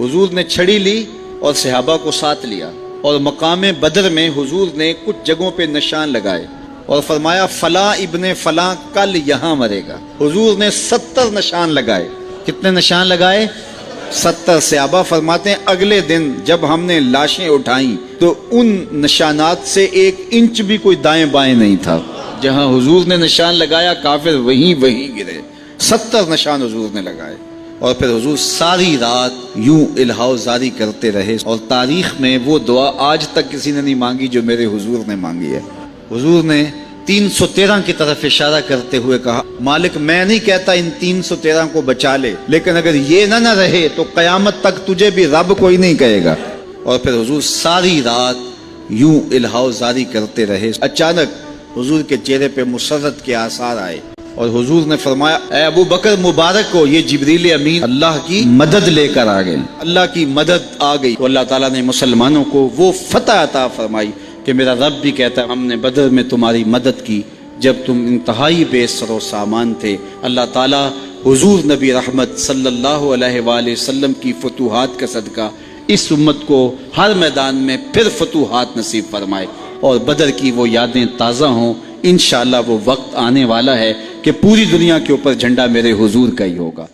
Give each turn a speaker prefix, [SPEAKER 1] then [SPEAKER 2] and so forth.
[SPEAKER 1] حضور نے چھڑی لی اور صحابہ کو ساتھ لیا، اور مقام بدر میں حضور نے کچھ جگہوں پہ نشان لگائے اور فرمایا فلاں ابن فلاں کل یہاں مرے گا۔ حضور نے 70 نشان لگائے۔ کتنے نشان لگائے؟ 70۔ صحابہ فرماتے ہیں اگلے دن جب ہم نے لاشیں اٹھائیں تو ان نشانات سے 1 انچ بھی کوئی دائیں بائیں نہیں تھا۔ جہاں حضور نے نشان لگایا کافر وہیں گرے۔ 70 نشان حضور نے لگائے، اور پھر حضور ساری رات یوں الہاؤ زاری کرتے رہے، اور تاریخ میں وہ دعا آج تک کسی نے نہیں مانگی جو میرے حضور نے مانگی ہے۔ حضور نے 313 کی طرف اشارہ کرتے ہوئے کہا مالک میں نہیں کہتا ان 313 کو بچا لے، لیکن اگر یہ نہ رہے تو قیامت تک تجھے بھی رب کوئی نہیں کہے گا۔ اور پھر حضور ساری رات یوں الہاؤ زاری کرتے رہے۔ اچانک حضور کے چہرے پہ مسرت کے آثار آئے، اور حضور نے فرمایا اے ابو بکر مبارک کو، یہ جبریل امین اللہ کی مدد لے کر آ گئے، اللہ کی مدد آ گئی۔ تو اللہ تعالیٰ نے مسلمانوں کو وہ فتح عطا فرمائی کہ میرا رب بھی کہتا ہے ہم نے بدر میں تمہاری مدد کی جب تم انتہائی بے سر و سامان تھے۔ اللہ تعالیٰ حضور نبی رحمت صلی اللہ علیہ وآلہ وسلم کی فتوحات کا صدقہ اس امت کو ہر میدان میں پھر فتوحات نصیب فرمائے، اور بدر کی وہ یادیں تازہ ہوں۔ انشاءاللہ وہ وقت آنے والا ہے کہ پوری دنیا کے اوپر جھنڈا میرے حضور کا ہی ہوگا۔